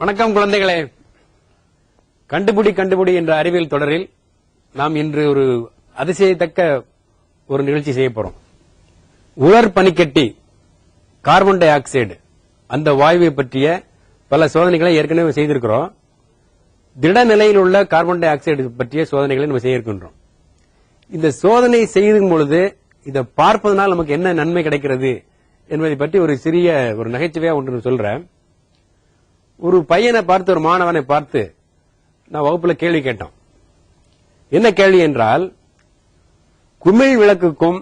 வணக்கம் குழந்தைகளே. கண்டுபிடி என்ற அறிவியல் தொடரில் நாம் இன்று ஒரு அதிசயத்தக்க ஒரு நிகழ்ச்சி செய்ய போறோம். உலர் பனிக்கட்டி கார்பன் டை ஆக்சைடு அந்த வாயுவை பற்றிய பல சோதனைகளை ஏற்கனவே செய்திருக்கிறோம். திட நிலையில் உள்ள கார்பன் டை ஆக்சைடு பற்றிய சோதனைகளை நம்ம செய்திருக்கின்றோம். இந்த சோதனை செய்யும் பொழுது இதை பார்ப்பதனால் நமக்கு என்ன நன்மை கிடைக்கிறது என்பதை பற்றி ஒரு சிறிய ஒரு நகைச்சுவையா ஒன்று சொல்றேன். ஒரு பையனை பார்த்து, ஒரு மாணவனை பார்த்து நான் வகுப்புல கேள்வி கேட்டோம். என்ன கேள்வி என்றால், குமிழ் விளக்குக்கும்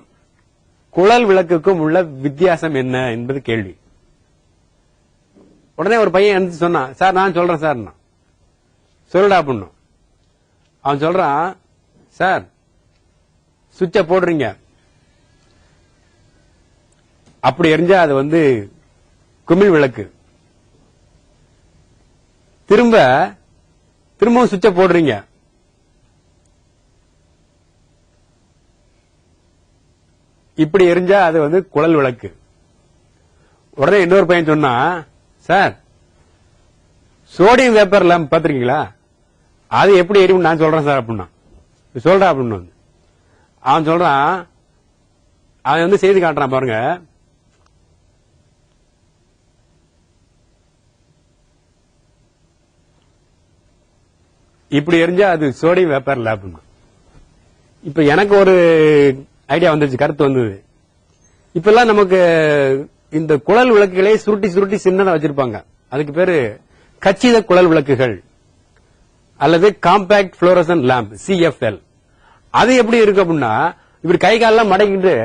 குழல் விளக்குக்கும் உள்ள வித்தியாசம் என்ன என்பது கேள்வி. உடனே ஒரு பையன் எழுந்து சொன்னான், சார் நான் சொல்றேன் சார். சொல்லுடா பண்ணும். அவன் சொல்றான், சார் சுவிட்ச போடுறீங்க, அப்படி எரிஞ்சா அது குமிழ் விளக்கு. திரும்பவும் சுவிட்ச போடுறீங்க, இப்படி எரிஞ்சா அது குழல் விளக்கு. உடனே இன்னொரு பையன் சொன்னா, சார் சோடியம் வேப்பர் லேம்ப் பாத்திருக்கீங்களா, அது எப்படி எரியும் நான் சொல்றேன் சார் அப்படின்னா. சொல்றா அப்படின்னு அவன் சொல்றான், அவன் செய்தி காட்டுறான் பாருங்க. இப்படி எரிஞ்சா அது சோடியம் வேப்பர் லேப். இப்ப எனக்கு ஒரு ஐடியா வந்துருச்சு, கருத்து வந்தது. இப்ப எல்லாம் நமக்கு இந்த குழல் விளக்குகளை சுருட்டி சுருட்டி சின்னதா வச்சிருப்பாங்க. அதுக்கு பேரு கச்சித குழல் விளக்குகள் அல்லது காம்பாக்ட் புளோரசன்ட் லேம்ப், CFL. அது எப்படி இருக்கு அப்படின்னா, இப்படி கை காலெல்லாம் மடக்கிட்டு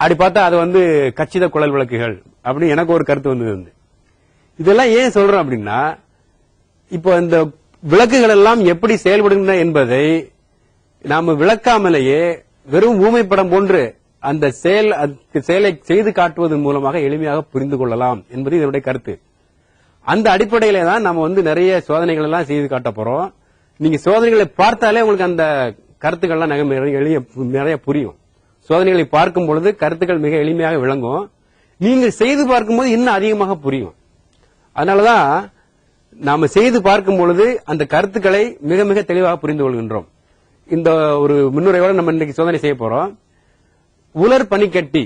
அப்படி பார்த்தா அது கச்சித குழல் விளக்குகள் அப்படின்னு எனக்கு ஒரு கருத்து வந்தது. இதெல்லாம் ஏன் சொல்றோம் அப்படின்னா, இப்போ இந்த விளக்குகள் எல்லாம் எப்படி செயல்படுகின்றன என்பதை நாம விளக்காமலேயே வெறும் ஊமைப்படம் போன்று அந்த செயலை செய்து காட்டுவதன் மூலமாக எளிமையாக புரிந்து கொள்ளலாம் என்பது இதனுடைய கருத்து. அந்த அடிப்படையில தான் நாம நிறைய சோதனைகள் எல்லாம் செய்து காட்ட போறோம். நீங்க சோதனைகளை பார்த்தாலே உங்களுக்கு அந்த கருத்துக்கள்லாம் நிறைய புரியும். சோதனைகளை பார்க்கும் பொழுது கருத்துக்கள் மிக எளிமையாக விளங்கும். நீங்க செய்து பார்க்கும்போது இன்னும் அதிகமாக புரியும். அதனாலதான் நாம செய்து பார்க்கும் பொழுது அந்த கருத்துக்களை மிக மிக தெளிவாக புரிந்து கொள்கின்றோம். இந்த ஒரு முன்னுரையோட நம்ம இன்னைக்கு சோதனை செய்ய போறோம். உலர் பனிக்கட்டி.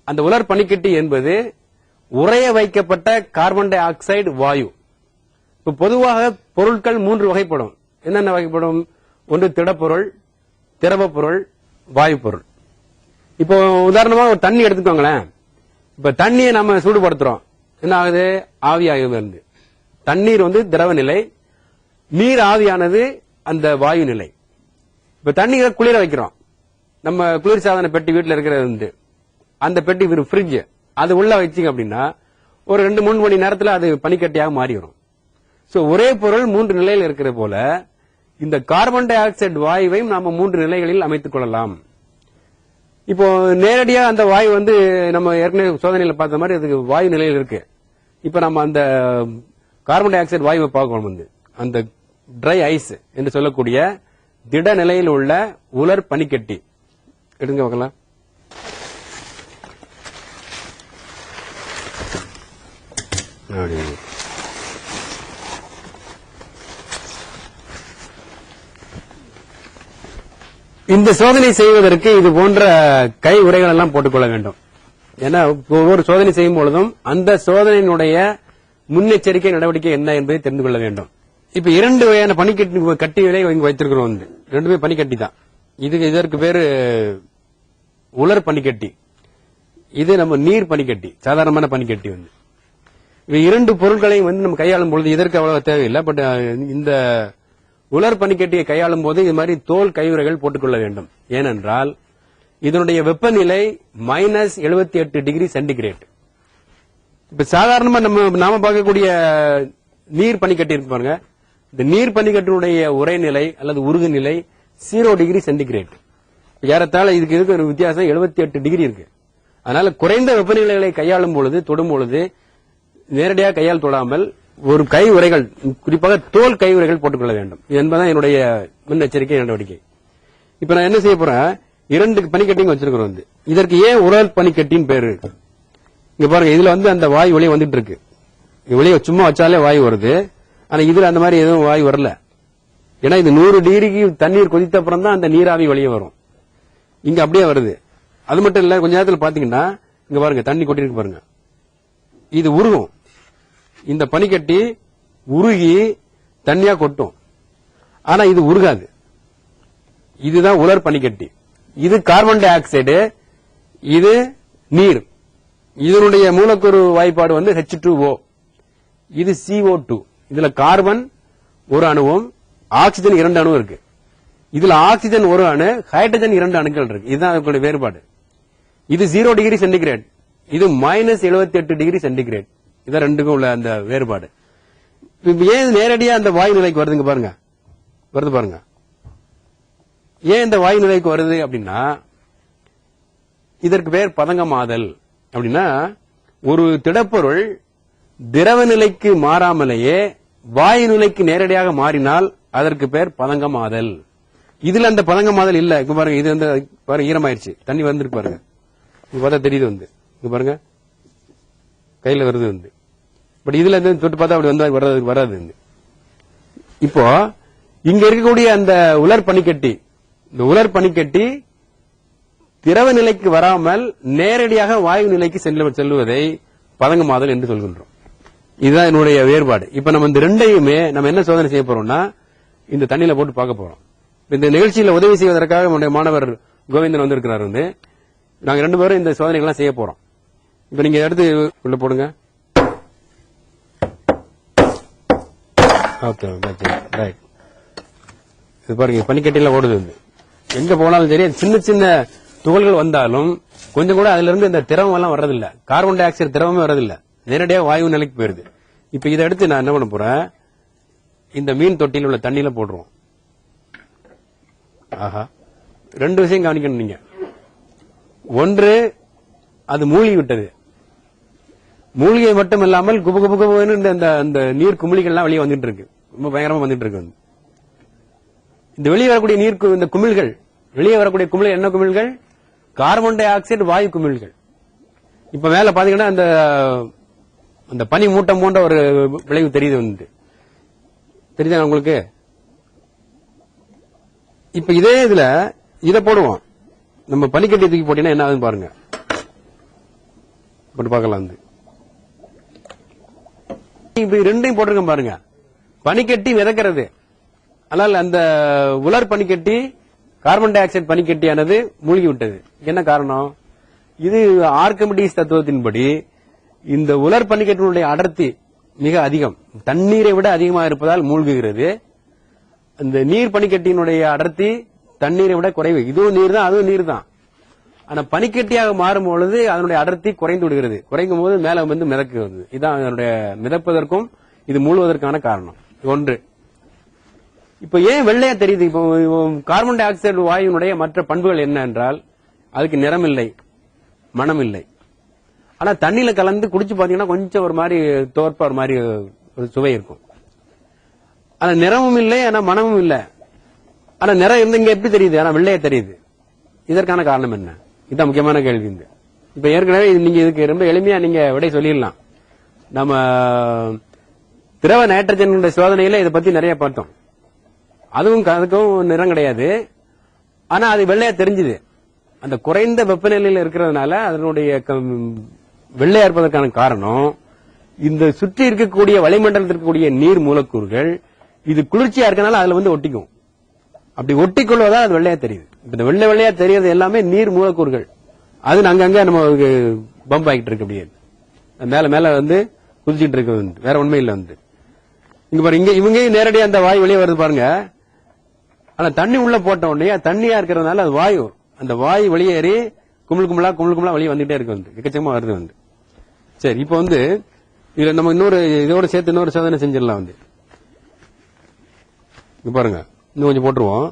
அந்த உலர் பனிக்கட்டி என்பது உறைய வைக்கப்பட்ட கார்பன் டை ஆக்சைடு வாயு. இப்ப பொதுவாக பொருட்கள் 3 வகைப்படும். என்னென்ன வகைப்படும்? ஒன்று திடப்பொருள், திரவ பொருள், வாயு பொருள். இப்போ உதாரணமா ஒரு தண்ணி எடுத்துக்கோங்களேன். இப்ப தண்ணியை நம்ம சூடுபடுத்துறோம், என்ன ஆகுது? ஆவியாகுது. தண்ணீர் திரவ நிலை, நீர் ஆவியானது அந்த வாயு நிலை. இப்ப தண்ணீரை குளிர வைக்கிறோம். நம்ம குளிர்சாதன பெட்டி வீட்டில் இருக்கிறது அந்த பெட்டி ஃப்ரிட்ஜ், அது உள்ள வச்சிங்க அப்படின்னா ஒரு 2-3 மணி நேரத்தில் அது பனிக்கட்டியாக மாறி வரும். சோ ஒரே பொருள் 3 நிலையில் இருக்கிற போல இந்த கார்பன் டை ஆக்சைடு வாயுவையும் நாம 3 நிலைகளில் அமைத்துக் கொள்ளலாம். இப்போ நேரடியா அந்த வாயு நம்ம ஏற்கனவே சோதனையில பார்த்த மாதிரி அதுக்கு வாயு நிலையில் இருக்கு. இப்ப நம்ம அந்த கார்பன் டை ஆக்சைடு வாயுவை பார்க்கணும். அந்த ட்ரை ஐஸ் என்று சொல்லக்கூடிய திட நிலையில் உள்ள உலர் பனிக்கட்டி எடுங்க பார்க்கலாம். இந்த சோதனை செய்வதற்கு இது போன்ற கை உறைகள் எல்லாம் போட்டுக்கொள்ள வேண்டும். ஏன்னா ஒவ்வொரு சோதனை செய்யும் பொழுதும் அந்த சோதனையினுடைய முன்னெச்சரிக்கை நடவடிக்கை என்ன என்பதை தெரிந்து கொள்ள வேண்டும். இப்ப 2 வகையான கட்டிகளை இங்க வைத்திருக்கிறோம். 2மே பனிக்கட்டி தான். இதற்கு பேரு உலர் பனிக்கட்டி, இது நம்ம நீர் பனிக்கட்டி, சாதாரணமான பனிக்கட்டி. இவை 2 பொருட்களையும் நம்ம கையாளும் பொழுது இதற்கு அவ்வளவு தேவையில்லை. பட் இந்த உலர் பனிக்கட்டியை கையாளும் போது இது மாதிரி தோல் கையுறைகள் போட்டுக்கொள்ள வேண்டும். ஏனென்றால் இதனுடைய வெப்பநிலை -78 டிகிரி சென்டிகிரேட். இப்ப சாதாரணமா நாம பார்க்கக்கூடிய நீர் பனிக்கட்டி இருக்கு பாருங்க, இந்த நீர் பனிக்கட்டினுடைய உறைநிலை அல்லது உருகு நிலை 0 டிகிரி சென்டிகிரேட். ஏறத்தாழ இதுக்கு ஒரு வித்தியாசம் 78 டிகிரி இருக்கு. அதனால குறைந்த வெப்பநிலைகளை கையாளும் பொழுது, தொடும் பொழுது நேரடியாக கையால் தொடாமல் ஒரு கை உறைகள், குறிப்பாக தோல் கை உறைகள் போட்டுக்கொள்ள வேண்டும் என்பதுதான் என்னுடைய முன்னெச்சரிக்கை நடவடிக்கை. இப்ப நான் என்ன செய்ய போறேன், 2 பனிக்கட்டிங்க வச்சிருக்கிறோம். இதற்கு ஏன் உலர் பனிக்கட்டின்னு பேரு? இங்க பாருங்க, இதுல அந்த வாயு வெளியே வந்துட்டு இருக்கு. வெளியே சும்மா வச்சாலே வாயு வருது. ஆனா இதுல அந்த மாதிரி எதுவும் வாயு வரல. ஏன்னா இது 100 டிகிரிக்கு தண்ணீர் கொதித்த அப்புறம் தான் அந்த நீராவி வெளியே வரும். இங்க அப்படியே வருது. அது மட்டும் இல்ல, கொஞ்ச நேரத்தில் பாத்தீங்கன்னா இங்க பாருங்க தண்ணி கொட்டிருக்கு பாருங்க. இது உருகும். இந்த பனிக்கட்டி உருகி தண்ணியா கொட்டும். ஆனா இது உருகாது. இதுதான் உலர் பனிக்கட்டி. இது கார்பன் டை ஆக்சைடு, இது நீர். இதனுடைய மூலக்கூறு வாய்ப்பாடு வந்து H2O, இது CO2. இதுல கார்பன் ஒரு அணுவும் ஆக்சிஜன் 2 அணு இருக்கு. இதுல ஆக்சிஜன் ஒரு அணு, ஹைட்ரஜன் 2 அணுக்கள் இருக்கு. இதுதான் அதனுடைய வேறுபாடு. இது 0 டிகிரி சென்டிகிரேட், இது -78 டிகிரி சென்டிகிரேட். இதான் ரெண்டுக்கும் உள்ள அந்த வேறுபாடு. ஏன் நேரடியா அந்த வாயு நிலைக்கு வருதுங்க பாருங்க, வருது பாருங்க. ஏன் இந்த வாயு நிலைக்கு வருது அப்படின்னா, இதற்கு பேர் பதங்கமாதல். அப்படின்னா ஒரு திடப்பொருள் திரவ நிலைக்கு மாறாமலேயே வாயு நிலைக்கு நேரடியாக மாறினால் அதற்கு பேர் பதங்கமாதல். இதுல அந்த பதங்கமாதல் இல்ல. இங்க பாருங்க, இது வந்து பாருங்க ஈரமாயிருச்சு, தண்ணி வந்துருக்கு பாருங்க. இங்க பார்த்தா தெரியுது வந்து, இங்க பாருங்க கையில வருது வந்து. பட் இதுல இருந்து தொட்டு பார்த்தா அப்படி வந்து வராது. இப்போ இங்க இருக்கக்கூடிய அந்த உலர் பனிக்கட்டி, இந்த உலர் பனிக்கட்டி திரவ நிலைக்கு வராமல் நேரடியாக வாயு நிலைக்கு செல்லுவதை பதங்கமாதல் என்று சொல்கின்றோம். இதுதான் என்னுடைய வேறுபாடு. இப்ப நம்ம இந்த ரெண்டையுமே நம்ம என்ன சோதனை செய்ய போறோம்னா, இந்த தண்ணியில போட்டு பார்க்க போறோம். இந்த நிகழ்ச்சியில உதவி செய்வதற்காக நம்முடைய மாணவர் கோவிந்தன் வந்திருக்கிறார். வந்து நாங்க 2 பேரும் இந்த சோதனைகள்லாம் செய்ய போறோம். இப்ப நீங்க எடுத்து உள்ள போடுங்க. Okay, right. இது பாருங்க, பனிக்கட்டியில ஓடுது. வந்து எங்க போனாலும் சரி, சின்ன சின்ன துகள்கள் வந்தாலும் கொஞ்சம் கூட அதுல இருந்து இந்த திரவம் எல்லாம் வர்றதில்ல. கார்பன் டை ஆக்சைடு திரவமே வர்றதில்ல, நேரடியாக வாயு நிலைக்கு போயிருது. இப்ப இதை எடுத்து நான் என்ன பண்ண போறேன், இந்த மீன் தொட்டியில் உள்ள தண்ணியில போடுறோம். ஆஹா, 2 விஷயம் கவனிக்கணும் நீங்க. ஒன்று, அது மூழ்கி விட்டது. மூலிகை மட்டும் இல்லாமல் குபு குபு குபுன்னு இந்த நீர் குமிழிகள்லாம் வெளியே வந்துட்டு இருக்கு. ரொம்ப பயங்கரமா வந்துட்டு இருக்கு. இந்த வெளியே வரக்கூடிய நீர், இந்த குமிழ்கள், வெளியே வரக்கூடிய குமிழ் என்ன குமிழ்கள்? கார்பன் டை ஆக்சைடு வாயு குமிழ்கள். இப்ப மேல பாத்தீங்கன்னா அந்த பனி மூட்டம் போன்ற ஒரு விளைவு தெரியுது. வந்து தெரியுதா உங்களுக்கு? இப்ப இதே இதுல இதை போடுவோம். நம்ம பனிக்கட்டி தூக்கி போட்டீங்கன்னா என்ன ஆகுதுன்னு பாருங்க, போட்டு பார்க்கலாம். இப்ப ரெண்டையும் போட்டிருக்கேன் பாருங்க. பனிக்கட்டி மிதக்கிறது. ஆனால் அந்த உலர் பனிக்கட்டி, கார்பன் டை ஆக்சைடு பனிக்கட்டியானது மூழ்கி விட்டது. என்ன காரணம்? இது ஆர்கிமிடிஸ் தத்துவத்தின்படி இந்த உலர் பனிக்கட்டினுடைய அடர்த்தி மிக அதிகம், தண்ணீரை விட அதிகமாக இருப்பதால் மூழ்குகிறது. இந்த நீர் பனிக்கட்டியினுடைய அடர்த்தி தண்ணீரை விட குறைவு. இதுவும் நீர் தான், அதுவும் நீர் தான். ஆனா பனிக்கட்டியாக மாறும் பொழுது அதனுடைய அடர்த்தி குறைந்து விடுகிறது. குறைக்கும் போது மேல வந்து மிதக்குகிறது. இதுதான் அதனுடைய மிதப்பதற்கும் இது மூழ்குவதற்கான காரணம். ஒன்று. இப்ப ஏன் வெள்ளையா தெரியுது? இப்போ கார்பன் டை ஆக்சைடு வாயுனுடைய மற்ற பண்புகள் என்ன என்றால், அதுக்கு நிறம் இல்லை, மனம் இல்லை. ஆனா தண்ணியில கலந்து குடிச்சு பாத்தீங்கன்னா கொஞ்சம் ஒரு மாதிரி தோற்ப ஒரு மாதிரி ஒரு சுவை இருக்கும். ஆனா நிறமும் இல்லை, ஆனா மனமும் இல்லை. ஆனா நிறம் இருந்து இங்க எப்படி தெரியுது? ஆனா வெள்ளையா தெரியுது. இதற்கான காரணம் என்ன? இதுதான் முக்கியமான கேள்வி. இப்ப ஏற்கனவே நீங்க இதுக்கு ரொம்ப எளிமையா நீங்க விடை சொல்லிடலாம். நம்ம திரவ நைட்ரஜன் சோதனையில இதை பத்தி நிறைய பார்த்தோம். அதுக்கும் நிறம் கிடையாது. ஆனா அது வெள்ளையா தெரிஞ்சுது. அந்த குறைந்த வெப்பநிலையில் இருக்கிறதுனால அதனுடைய வெள்ளையா இருப்பதற்கான காரணம், இந்த சுற்றி இருக்கக்கூடிய வளிமண்டலத்தில் இருக்கக்கூடிய நீர் மூலக்கூறுகள் இது குளிர்ச்சியா இருக்கனால அதுல வந்து ஒட்டிக்கும். அப்படி ஒட்டிக்கொள்வதால் அது வெள்ளையா தெரியுது. இந்த வெள்ளையா தெரியறது எல்லாமே நீர் மூலக்கூறுகள். அது அங்கங்க நம்ம பம்ப் ஆகிட்டு இருக்கு. அப்படியே மேல மேல வந்து குதிச்சிட்டு இருக்கு. வேற உண்மை இல்ல. வந்து இங்க பாருங்க, இவங்க நேரடியா அந்த வாயு வெளியே வருது பாருங்க. ஆனா தண்ணி உள்ள போட்ட உடனே தண்ணியா இருக்கிறதுனால அது வாயு, அந்த வாயு வெளியேறி குமிழ் குமிழா வெளியே வந்துட்டே இருக்கு. வந்து எக்கச்சக்கமா வருது. வந்து சரி, இப்ப வந்து இதுல நம்ம இதோட சேர்த்து இன்னொரு சோதனை செஞ்சிடலாம். வந்து இங்க பாருங்க, இன்னும் கொஞ்சம் போட்டுருவோம்.